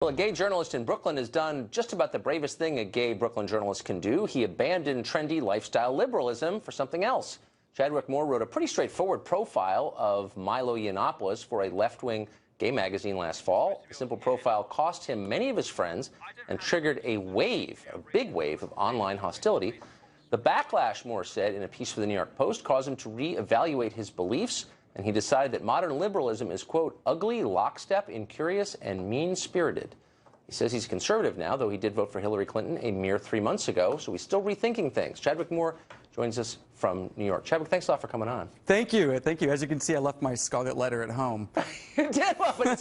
Well, a gay journalist in Brooklyn has done just about the bravest thing a gay Brooklyn journalist can do. He abandoned trendy lifestyle liberalism for something else. Chadwick Moore wrote a pretty straightforward profile of Milo Yiannopoulos for a left-wing gay magazine last fall. The simple profile cost him many of his friends and triggered a big wave of online hostility. The backlash, Moore said in a piece for the New York Post, caused him to reevaluate his beliefs, and he decided that modern liberalism is, quote, ugly, lockstep, incurious, and mean-spirited. He says he's conservative now, though he did vote for Hillary Clinton a mere 3 months ago, so he's still rethinking things. Chadwick Moore joins us from New York. Chadwick, thanks a lot for coming on. Thank you. Thank you. As you can see, I left my scarlet letter at home. You did, well, but it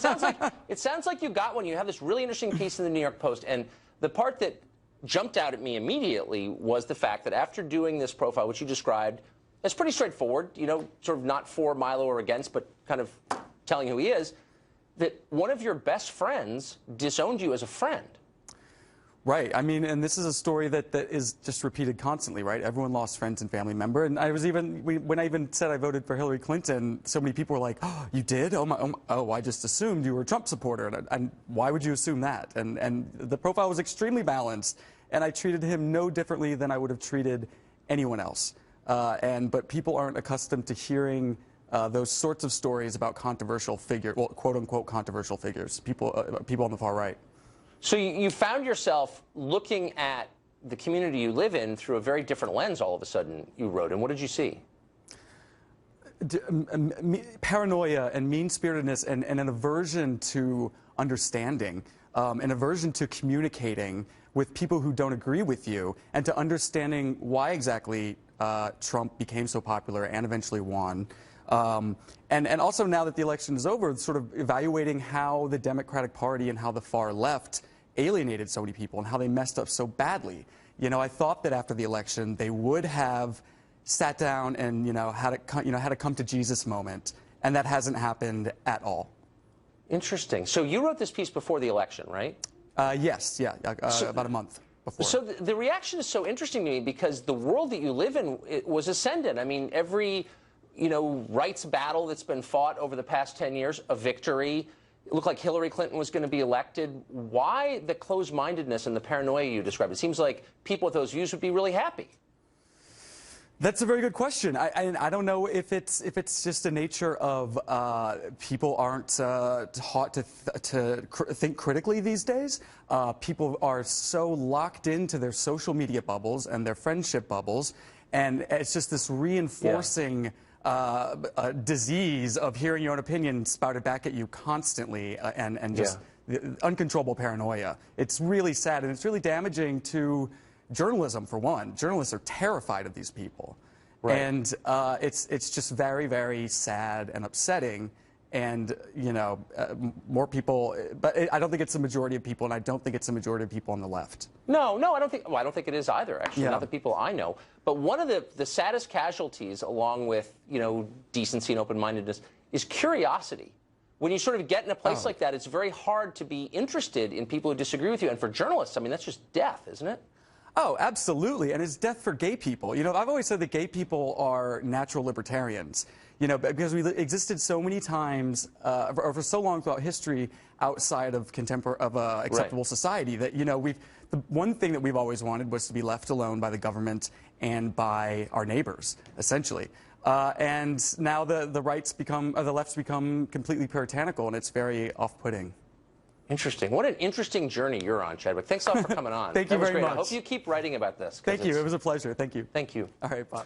sounds like you got one. You have this really interesting piece in the New York Post, and the part that jumped out at me immediately was the fact that after doing this profile, which you described, it's pretty straightforward, you know, sort of not for Milo or against, but kind of telling who he is, that one of your best friends disowned you as a friend. Right. I mean, and this is a story that is just repeated constantly, right? Everyone lost friends and family member. And I was when I even said I voted for Hillary Clinton, so many people were like, oh, you did? Oh, I just assumed you were a Trump supporter. And why would you assume that? And the profile was extremely balanced, and I treated him no differently than I would have treated anyone else. But people aren't accustomed to hearing those sorts of stories about controversial figures, well, quote-unquote controversial figures, people on the far right. So you found yourself looking at the community you live in through a very different lens all of a sudden, you wrote. And what did you see? Paranoia and mean-spiritedness and an aversion to understanding, an aversion to communicating with people who don't agree with you, and to understanding why exactly Trump became so popular and eventually won. And also, now that the election is over, sort of evaluating how the Democratic Party and how the far left alienated so many people and how they messed up so badly. You know, I thought that after the election they would have sat down and, had a come to Jesus moment, and that hasn't happened at all. Interesting. So you wrote this piece before the election, right? Yes, yeah, about a month before. So the reaction is so interesting to me because the world that you live in, it was ascendant. I mean, every rights battle that's been fought over the past 10 years, a victory. It looked like Hillary Clinton was going to be elected. Why the closed-mindedness and the paranoia you described? It seems like people with those views would be really happy. That's a very good question. I don't know if it's just a nature of people aren't taught to think critically these days. People are so locked into their social media bubbles and their friendship bubbles, and it's just this reinforcing disease of hearing your own opinion spouted back at you constantly, and just uncontrollable paranoia. It's really sad, and it's really damaging to journalism, for one. Journalists are terrified of these people. Right. And it's just very, very sad and upsetting. And, more people, but I don't think it's the majority of people, and I don't think it's the majority of people on the left. No, I don't think, well, I don't think it is either, actually, not the people I know. But one of the saddest casualties, along with, decency and open-mindedness, is curiosity. When you sort of get in a place like that, it's very hard to be interested in people who disagree with you. And for journalists, I mean, that's just death, isn't it? Oh, absolutely. And it's death for gay people. I've always said that gay people are natural libertarians, because we existed so many times, or for so long throughout history, outside of acceptable society, that, the one thing that we've always wanted was to be left alone by the government and by our neighbors, essentially. And now the left's become completely puritanical, and it's very off-putting. Interesting. What an interesting journey you're on, Chadwick. Thanks a lot for coming on. Thank you very much. I hope you keep writing about this. Thank you. It was a pleasure. Thank you. Thank you. All right, bye.